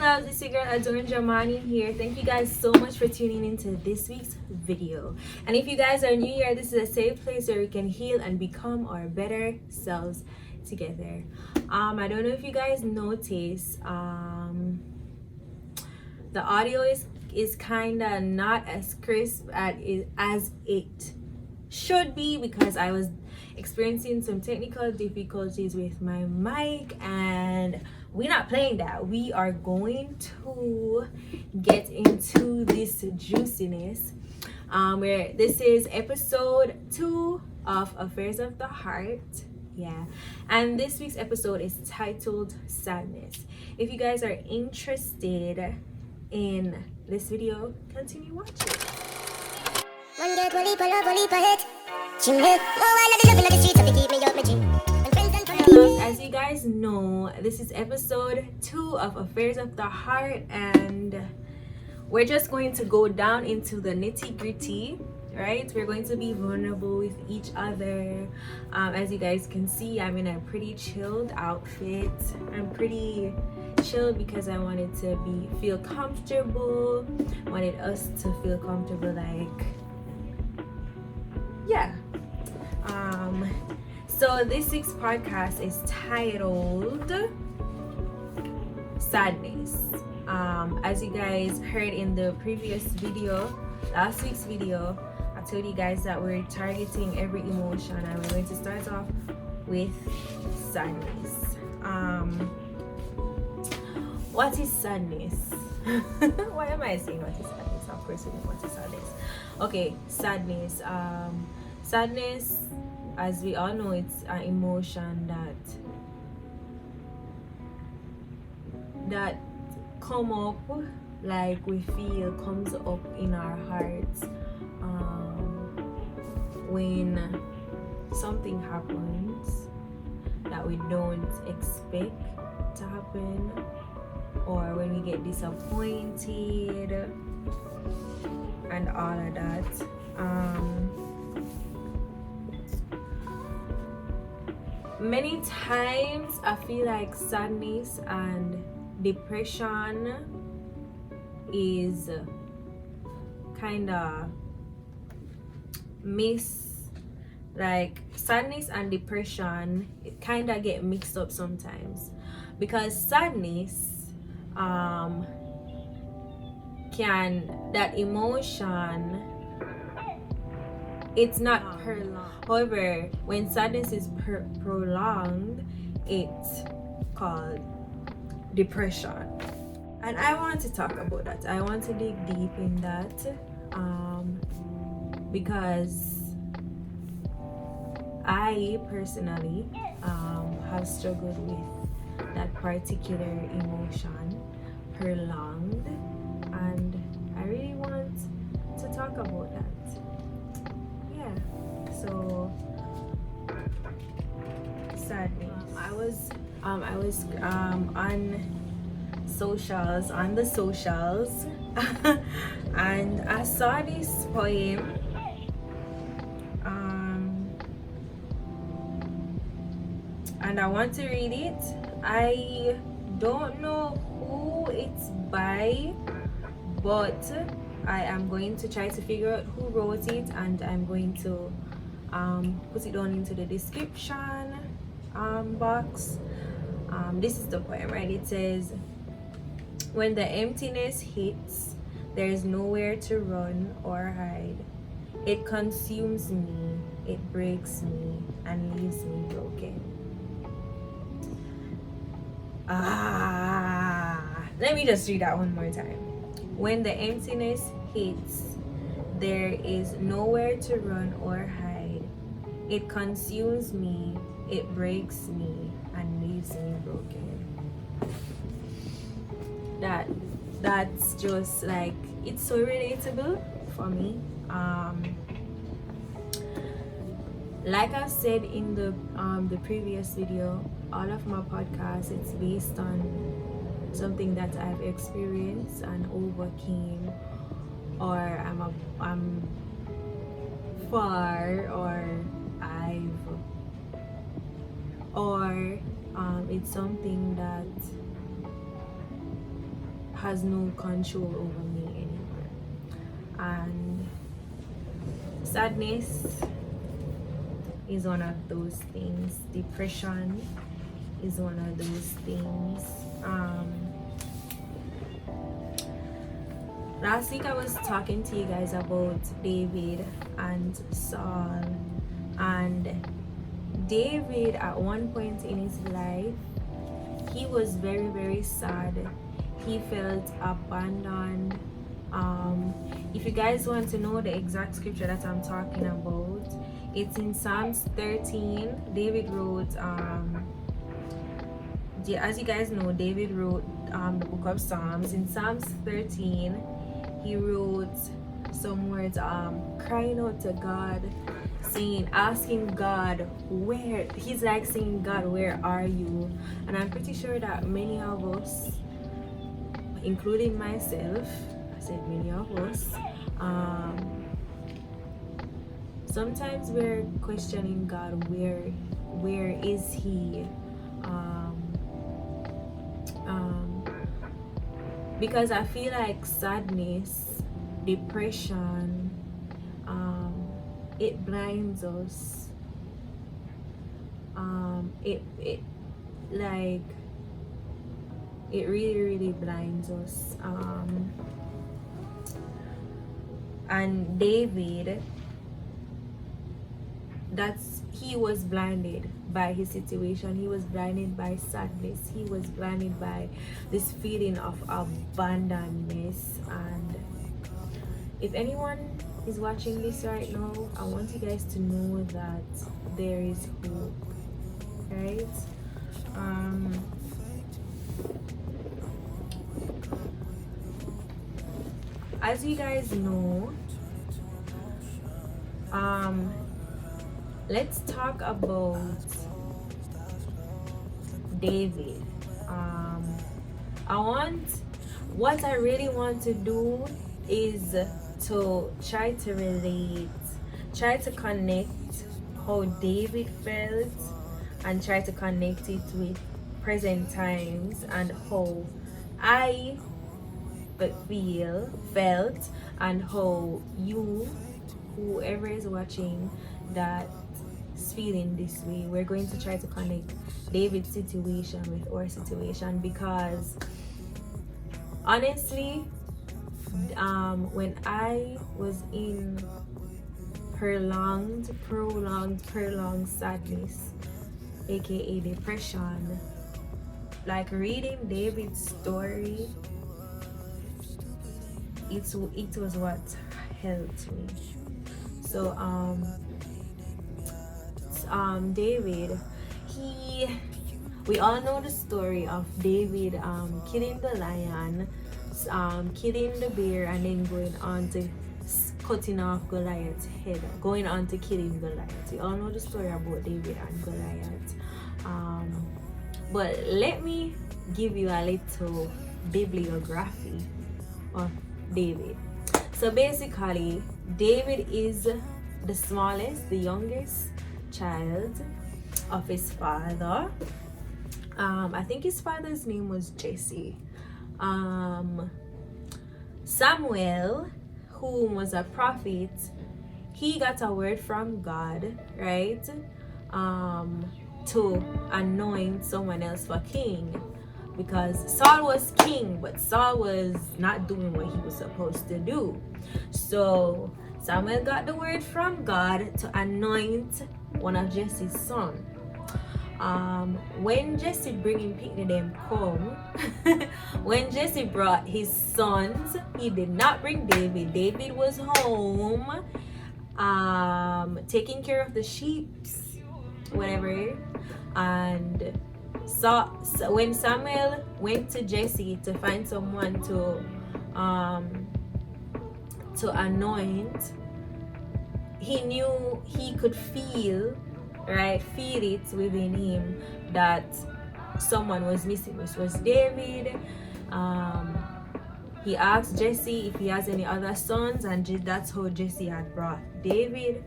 loves, it's your girl Adorn Jamani here. Thank you guys so much for tuning into this week's video. And if you guys are new here, this is a safe place where we can heal and become our better selves together. I don't know if you guys notice, the audio is kind of not as crisp as it should be because I was experiencing some technical difficulties with my mic, and we're not playing that. We are going to get into this juiciness, where this is episode 2 of Affairs of the Heart. Yeah, and this week's episode is titled Sadness. If you guys are interested in this video, continue watching. As you guys know, this is episode 2 of Affairs of the Heart, and we're just going to go down into the nitty-gritty, right? We're going to be vulnerable with each other. As you guys can see, I'm in a pretty chilled outfit. I'm pretty chilled because I wanted to feel comfortable. Wanted us to feel comfortable, like, yeah. So this week's podcast is titled Sadness. As you guys heard in the previous video, last week's video, I told you guys that we're targeting every emotion, and we're going to start off with sadness. What is sadness? Why am I saying what is sadness? Of course we know what is sadness. Okay, sadness. Sadness, as we all know, it's an emotion that come up, like we feel comes up in our hearts when something happens that we don't expect to happen, or when we get disappointed and all of that. Many times I feel like sadness and depression is kind of like sadness and depression kind of get mixed up sometimes, because sadness that emotion, it's not prolonged. However, when sadness is prolonged, it's called depression. And I want to talk about that. I want to dig deep in that, because I personally have struggled with that particular emotion prolonged, and I really want to talk about that. Yeah, so sadness. I was on the socials and I saw this poem, and I want to read it. I don't know who it's by, but I am going to try to figure out who wrote it, and I'm going to put it down into the description box. This is the poem, right? It says, when the emptiness hits, there is nowhere to run or hide. It consumes me, it breaks me, and leaves me broken. Let me just read that one more time. When the emptiness hits, there is nowhere to run or hide. It consumes me, it breaks me, and leaves me broken. That's just like, it's so relatable for me. Like I said in the previous video, all of my podcasts, it's based on something that I've experienced and overcame, or I'm far, or it's something that has no control over me anymore. And sadness is one of those things. Depression is one of those things. Last week I was talking to you guys about David and Saul, and David at one point in his life, he was very, very sad. He felt abandoned. If you guys want to know the exact scripture that I'm talking about, it's in Psalms 13. David wrote, as you guys know, David wrote the book of Psalms. In Psalms 13, he wrote some words, crying out to God, saying, asking God, where, he's like saying, God, where are you? And I'm pretty sure that many of us, including myself, I said many of us, sometimes we're questioning God, where is he? Because I feel like sadness, depression, it blinds us. It really blinds us. And David, he was blinded by his situation. He was blinded by sadness. He was blinded by this feeling of abandonedness. And if anyone is watching this right now, I want you guys to know that there is hope, right? As you guys know, let's talk about David. What I really want to do is to try to relate, try to connect how David felt and try to connect it with present times and how I felt, and how you, whoever is watching that is feeling this way, we're going to try to connect David's situation with our situation. Because honestly, when I was in prolonged sadness, aka depression, like reading David's story, it was what helped me. So David, we all know the story of David killing the lion, killing the bear, and then going on to cutting off Goliath's head, going on to killing Goliath. We all know the story about David and Goliath. But let me give you a little bibliography of David. So basically, David is the smallest, the youngest child of his father. I think his father's name was Jesse. Samuel, who was a prophet, he got a word from God, right? To anoint someone else for king. Because Saul was king, but Saul was not doing what he was supposed to do. So Samuel got the word from God to anoint one of Jesse's sons. When Jesse bringing picnic them come, when Jesse brought his sons, he did not bring David. David was home, taking care of the sheep, whatever. And so when Samuel went to Jesse to find someone to anoint, he knew, he could feel it within him that someone was missing, which was David. He asked Jesse if he has any other sons, and that's how Jesse had brought David,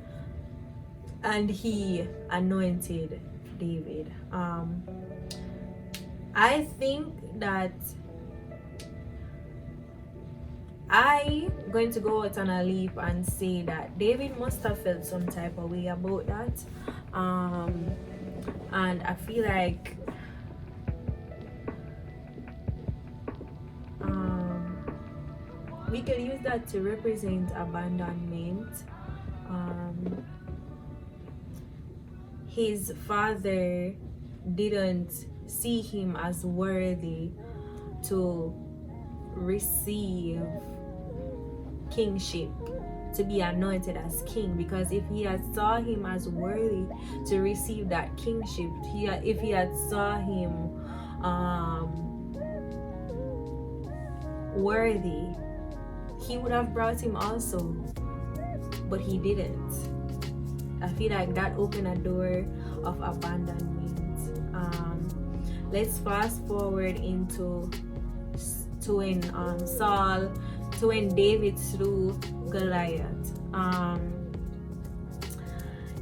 and he anointed David. I think that I'm going to go out on a leap and say that David must have felt some type of way about that. And I feel like we can use that to represent abandonment. His father didn't see him as worthy to receive kingship, to be anointed as king, because if he had saw him as worthy to receive that kingship, if he had saw him worthy, he would have brought him also, but he didn't. I feel like that opened a door of abandonment. Let's fast forward into when David slew Goliath.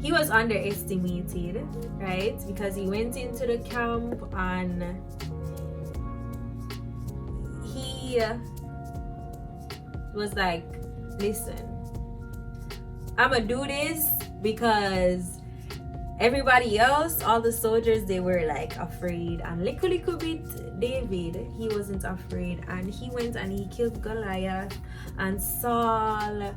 He was underestimated, right? Because he went into the camp and he was like, listen, I'ma do this because everybody else, all the soldiers, they were like afraid, and little bit David, he wasn't afraid, and he went and he killed Goliath. And Saul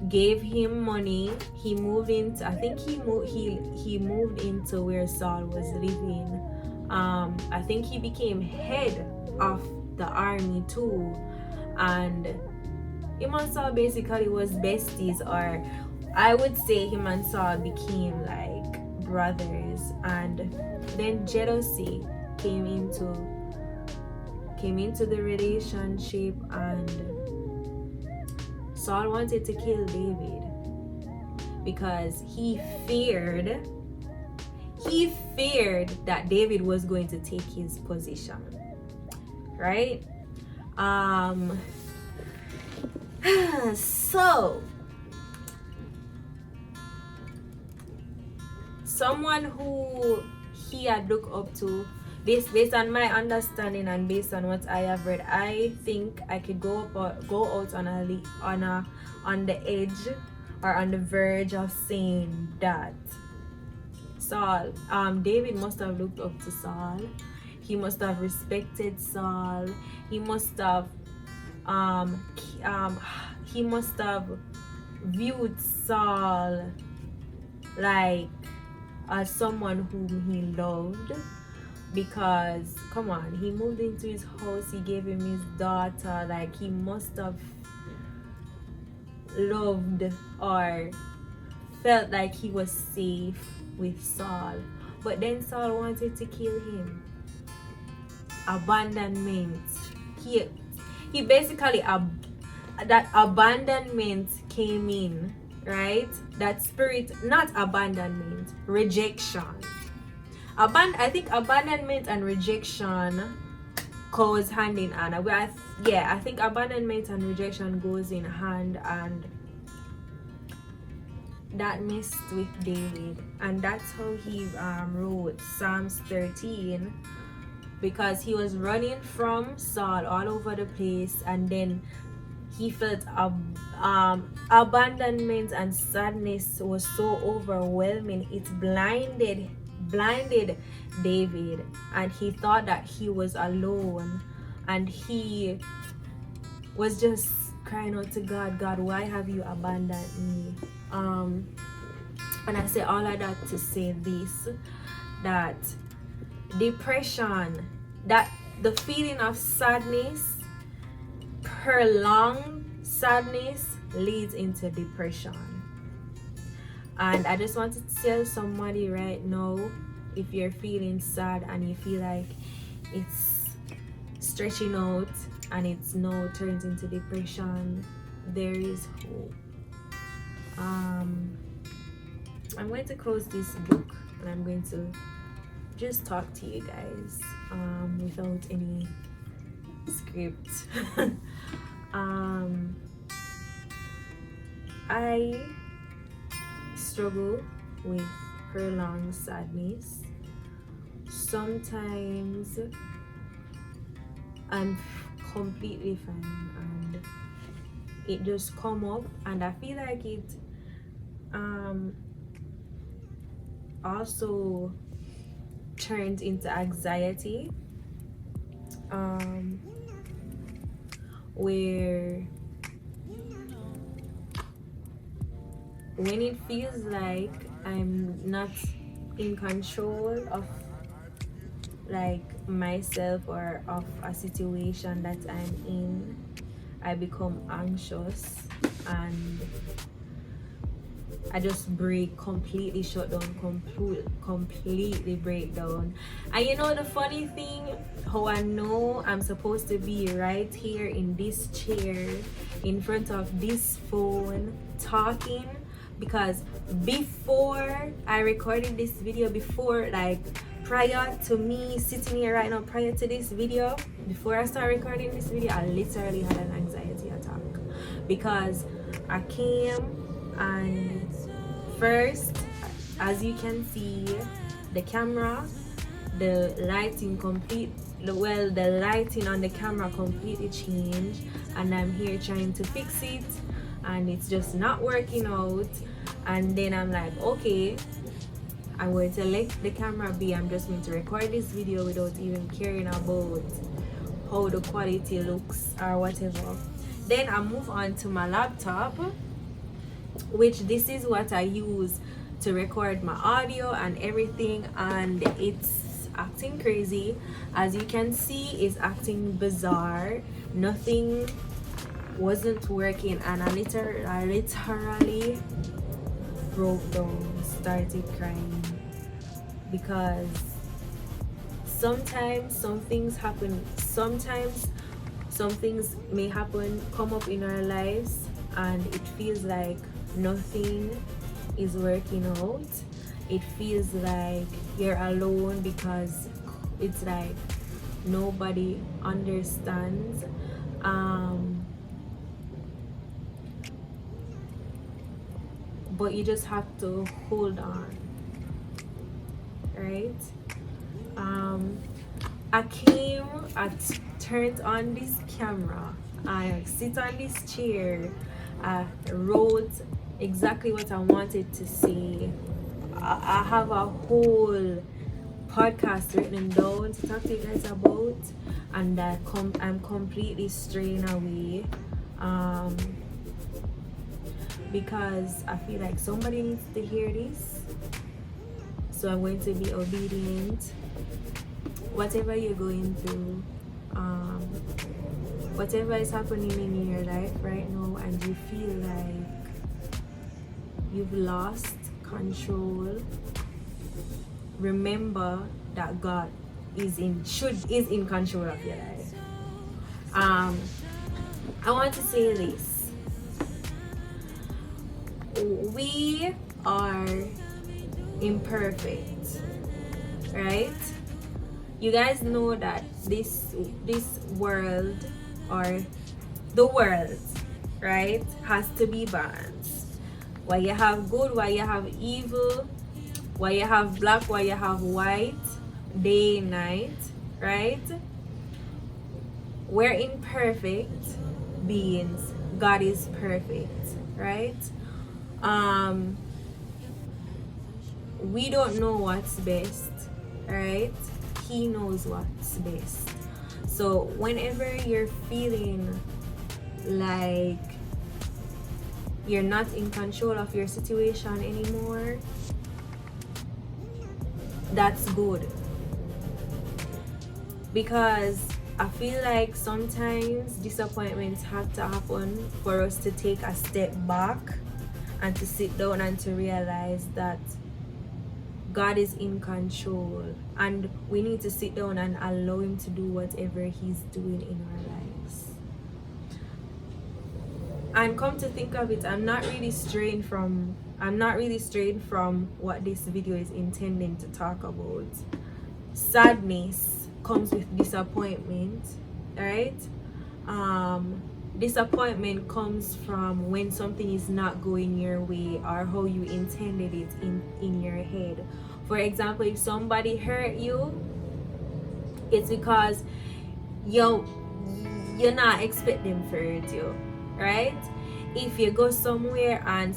gave him money. He moved into, I think he moved into where Saul was living. I think he became head of the army too, and him and Saul basically was besties, or I would say him and Saul became like brothers. And then jealousy came into the relationship, and Saul wanted to kill David because he feared that David was going to take his position, right? So someone who he had looked up to, based on my understanding and based on what I have read, I think I could go out on the edge or on the verge of saying that Saul, David must have looked up to Saul. He must have respected Saul. He must have viewed Saul like as someone whom he loved, because come on, he moved into his house, he gave him his daughter, like he must have loved or felt like he was safe with Saul. But then Saul wanted to kill him. Abandonment. He basically that abandonment came in, right? That spirit, not abandonment, rejection. I think abandonment and rejection goes hand in hand. I think abandonment and rejection goes in hand, and that messed with David, and that's how he wrote Psalms 13, because he was running from Saul all over the place, and then he felt abandonment and sadness was so overwhelming, it blinded David, and he thought that he was alone, and he was just crying out to God, why have you abandoned me? And I say all of that to say this, that depression, that the feeling of sadness, prolonged sadness, leads into depression. And I just want to tell somebody right now, if you're feeling sad and you feel like it's stretching out and it's now turns into depression, there is hope. I'm going to close this book and I'm going to just talk to you guys without any script. I struggle with prolonged sadness. Sometimes I'm completely fine, and it just come up, and I feel like it also turns into anxiety, where when it feels like I'm not in control of like myself or of a situation that I'm in, I become anxious and I just break, completely shut down, completely break down. And you know the funny thing, how I know I'm supposed to be right here in this chair in front of this phone talking, because before I recorded this video, before, like prior to me sitting here right now, prior to this video, before I start recording this video, I literally had an anxiety attack, because I came and first, as you can see, the camera, the lighting on the camera completely changed, and I'm here trying to fix it and it's just not working out. And then I'm like, okay, I'm going to let the camera be. I'm just going to record this video without even caring about how the quality looks or whatever. Then I move on to my laptop, which this is what I use to record my audio and everything, and it's acting crazy. As you can see, it's acting bizarre. Nothing wasn't working, and I literally broke down, started crying, because sometimes some things happen, sometimes some things may happen, come up in our lives, and it feels like nothing is working out. It feels like you're alone, because it's like nobody understands. But you just have to hold on, right? I turned on this camera, I sit on this chair, I wrote exactly what I wanted to say. I have a whole podcast written down to talk to you guys about, and I'm completely straying away, because I feel like somebody needs to hear this. So I'm going to be obedient. Whatever you're going through, whatever is happening in your life right now, and you feel like you've lost control, remember that God is in control of your life. I want to say this. We are imperfect, right? You guys know that this world, or the world, right, has to be balanced. Why you have good, why you have evil, why you have black, why you have white, day, night, right? We're imperfect beings. God is perfect, right? We don't know what's best, right? He knows what's best. So whenever you're feeling like you're not in control of your situation anymore, that's good, because I feel like sometimes disappointments have to happen for us to take a step back and to sit down and to realize that God is in control, and we need to sit down and allow him to do whatever he's doing in our lives. And come to think of it, I'm not really straying from what this video is intending to talk about. Sadness comes with disappointment, right? Disappointment comes from when something is not going your way or how you intended it in your head. For example, if somebody hurt you, it's because you're not expecting for it to, right? if you go somewhere and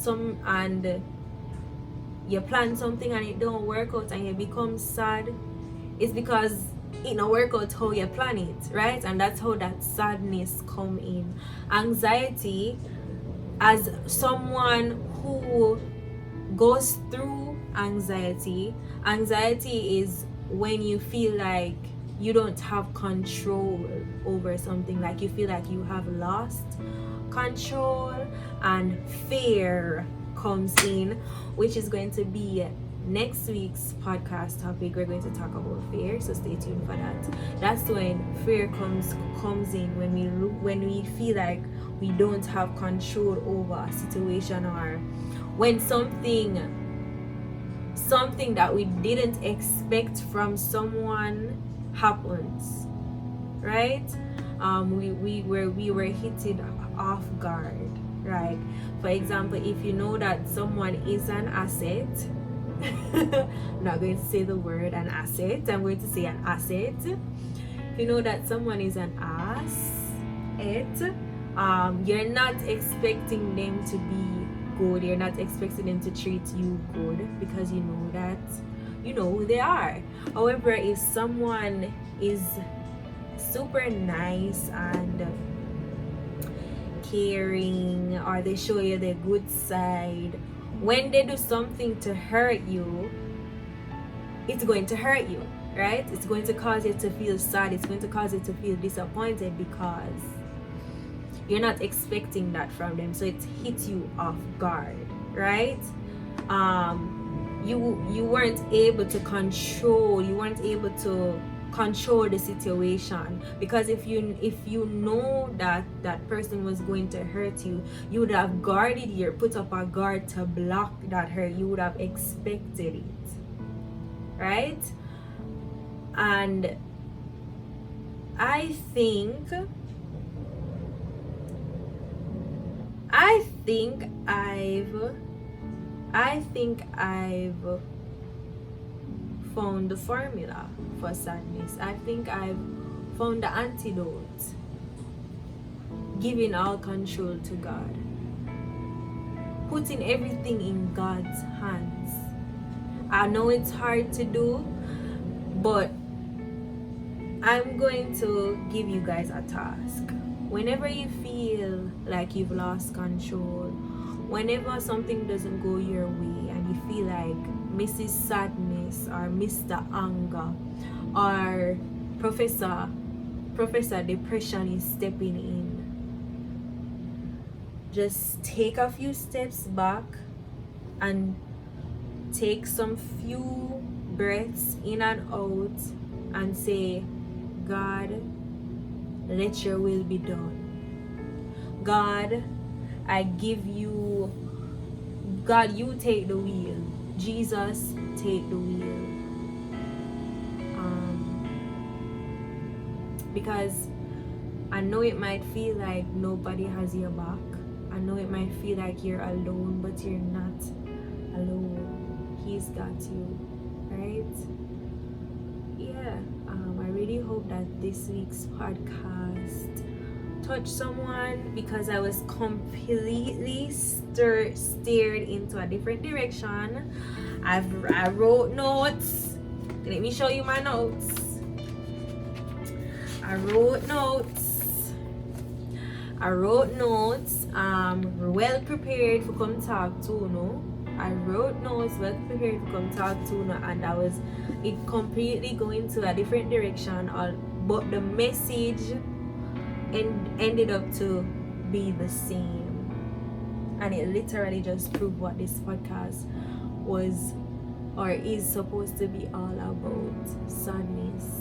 you plan something and it don't work out and you become sad, it's because it don't work out how you plan it, right? And that's how that sadness come in. Anxiety, as someone who goes through anxiety is when you feel like you don't have control over something, like you feel like you have lost control, and fear comes in, which is going to be next week's podcast topic. We're going to talk about fear, so stay tuned for that. That's when fear comes in, when we feel like we don't have control over a situation, or when something that we didn't expect from someone happens, right? We were hit off guard, right? For example, if you know that someone is an asset, I'm not going to say the word an asset, I'm going to say an asset. If you know that someone is an asset, you're not expecting them to be good, you're not expecting them to treat you good, because you know that who they are. However, if someone is super nice and caring, or they show you their good side, when they do something to hurt you, it's going to hurt you, right? It's going to cause you to feel sad, it's going to cause you to feel disappointed, because you're not expecting that from them, so it hits you off guard, right? You weren't able to control the situation, because if you know that person was going to hurt you, you would have put up a guard to block that hurt. You would have expected it, right? And I think I've found the formula for sadness. I think I've found the antidote. Giving all control to God. Putting everything in God's hands. I know it's hard to do, but I'm going to give you guys a task. Whenever you feel like you've lost control, whenever something doesn't go your way and you feel like Mrs. Sadness or Mr. Anger or Professor Depression is stepping in, just take a few steps back and take some few breaths in and out and say, God, let your will be done. God, God, you take the wheel. Jesus, take the wheel. Because I know it might feel like nobody has your back. I know it might feel like you're alone, but you're not alone. He's got you, right? Yeah, I really hope that this week's podcast touched someone, because I was completely steered into a different direction. I wrote notes. Let me show you my notes. I wrote notes. Well prepared for come talk to no. I wrote notes, well prepared to come talk to no, and it completely going to a different direction. But the message ended up to be the same, and it literally just proved what this podcast was or is supposed to be all about: sadness.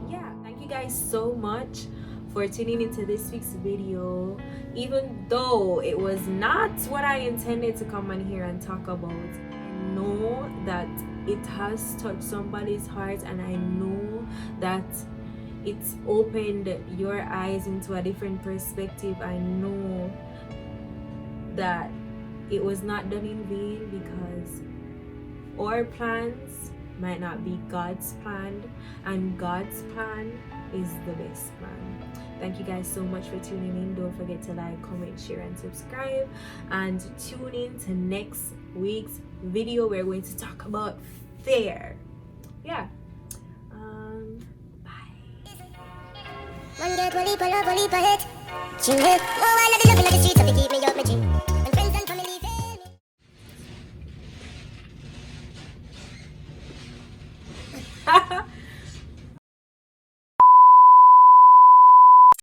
Yeah, thank you guys so much for tuning into this week's video. Even though it was not what I intended to come on here and talk about, I know that it has touched somebody's heart, and I know that it's opened your eyes into a different perspective. I know that it was not done in vain, because our plans might not be God's plan, and God's plan is the best plan. Thank you guys so much for tuning in. Don't forget to like, comment, share, and subscribe, and tune in to next week's video. We're going to talk about fear. Yeah. Bye. One girl, one leap, love, one leap ahead. Oh, I love the streets, keep me up, my